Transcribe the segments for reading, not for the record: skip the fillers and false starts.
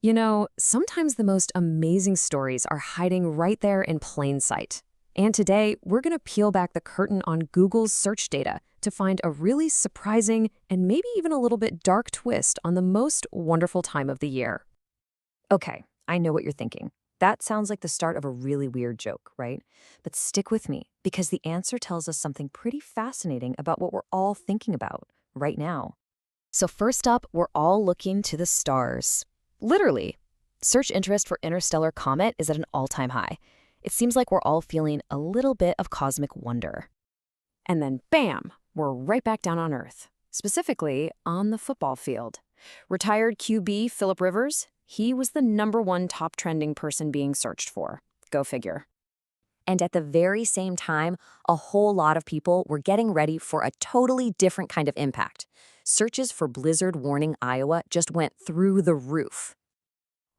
You know, sometimes the most amazing stories are hiding right there in plain sight. And today, we're going to peel back the curtain on Google's search data to find a really surprising and maybe even a little bit dark twist on the most wonderful time of the year. Okay, I know what you're thinking. That sounds like the start of a really weird joke, right? But stick with me, because the answer tells us something pretty fascinating about what we're all thinking about right now. So, first up, we're all looking to the stars. Literally. Search interest for interstellar comet is at an all-time high. It seems like we're all feeling a little bit of cosmic wonder. And then, bam, we're right back down on Earth, specifically on the football field. Retired QB Philip Rivers, he was the #1 top trending person being searched for. Go figure. And at the very same time, a whole lot of people were getting ready for a totally different kind of impact. Searches for blizzard warning Iowa just went through the roof.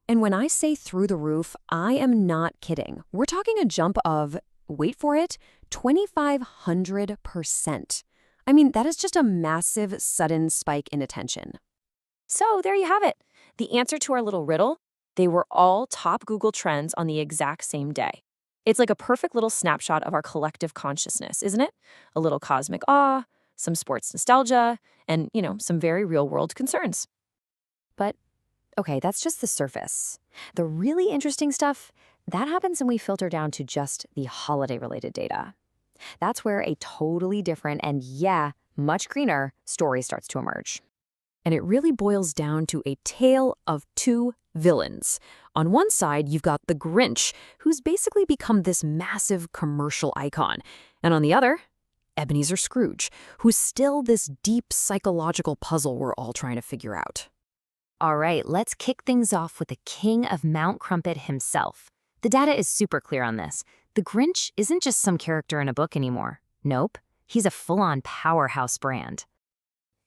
And when I say through the roof, I am not kidding. We're talking a jump of, wait for it, 2,500%. I mean, that is just a massive, sudden spike in attention. So there you have it. The answer to our little riddle, they were all top Google trends on the exact same day. It's like a perfect little snapshot of our collective consciousness, isn't it? A little cosmic awe, some sports nostalgia, and, some very real-world concerns. But, okay, that's just the surface. The really interesting stuff, that happens when we filter down to just the holiday-related data. That's where a totally different and, yeah, much greener story starts to emerge. And it really boils down to a tale of two villains. On one side, you've got the Grinch, who's basically become this massive commercial icon. And on the other, Ebenezer Scrooge, who's still this deep psychological puzzle we're all trying to figure out. All right, let's kick things off with the king of Mount Crumpet himself. The data is super clear on this. The Grinch isn't just some character in a book anymore. Nope, he's a full-on powerhouse brand.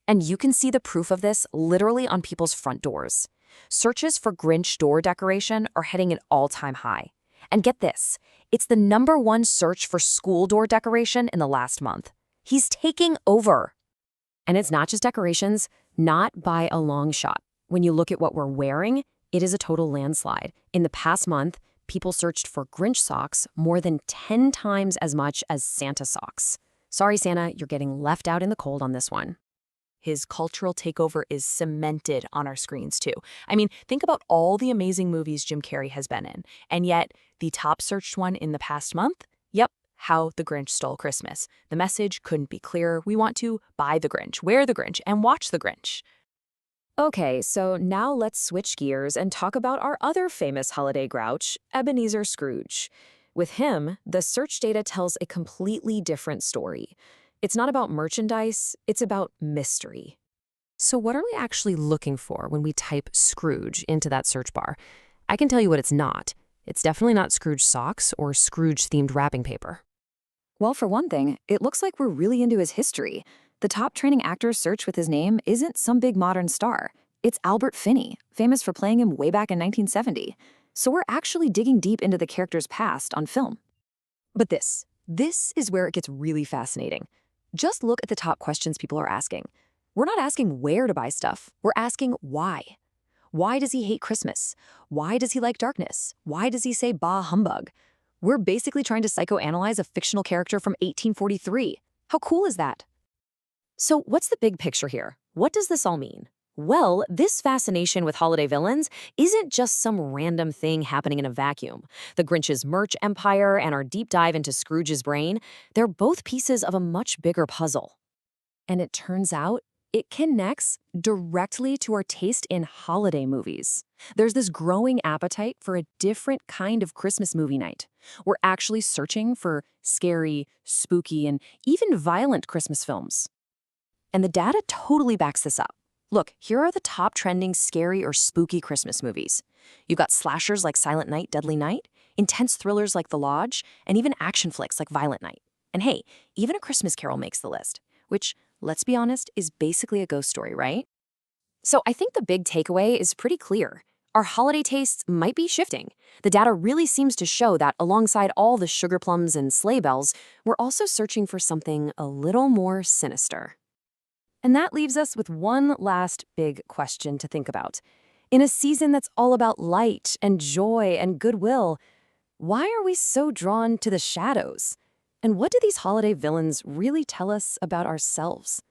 And you can see the proof of this literally on people's front doors. Searches for Grinch door decoration are hitting an all-time high. And get this, it's the #1 search for school door decoration in the last month. He's taking over. And it's not just decorations, not by a long shot. When you look at what we're wearing, it is a total landslide. In the past month, people searched for Grinch socks more than 10 times as much as Santa socks. Sorry, Santa, you're getting left out in the cold on this one. His cultural takeover is cemented on our screens, too. I mean, think about all the amazing movies Jim Carrey has been in. And yet, the top searched one in the past month? Yep, How the Grinch Stole Christmas. The message couldn't be clearer. We want to buy the Grinch, wear the Grinch, and watch the Grinch. Okay, so now let's switch gears and talk about our other famous holiday grouch, Ebenezer Scrooge. With him, the search data tells a completely different story. It's not about merchandise, it's about mystery. So what are we actually looking for when we type Scrooge into that search bar? I can tell you what it's not. It's definitely not Scrooge socks or Scrooge-themed wrapping paper. Well, for one thing, it looks like we're really into his history. The top trending actor search with his name isn't some big modern star. It's Albert Finney, famous for playing him way back in 1970. So we're actually digging deep into the character's past on film. But this is where it gets really fascinating. Just look at the top questions people are asking. We're not asking where to buy stuff. We're asking why. Why does he hate Christmas? Why does he like darkness? Why does he say bah humbug? We're basically trying to psychoanalyze a fictional character from 1843. How cool is that? So what's the big picture here? What does this all mean? Well, this fascination with holiday villains isn't just some random thing happening in a vacuum. The Grinch's merch empire and our deep dive into Scrooge's brain, they're both pieces of a much bigger puzzle. And it turns out, it connects directly to our taste in holiday movies. There's this growing appetite for a different kind of Christmas movie night. We're actually searching for scary, spooky, and even violent Christmas films. And the data totally backs this up. Look, here are the top trending scary or spooky Christmas movies. You've got slashers like Silent Night, Deadly Night, intense thrillers like The Lodge, and even action flicks like Violent Night. And hey, even A Christmas Carol makes the list, which, let's be honest, is basically a ghost story, right? So I think the big takeaway is pretty clear. Our holiday tastes might be shifting. The data really seems to show that alongside all the sugar plums and sleigh bells, we're also searching for something a little more sinister. And that leaves us with one last big question to think about. In a season that's all about light and joy and goodwill, why are we so drawn to the shadows? And what do these holiday villains really tell us about ourselves?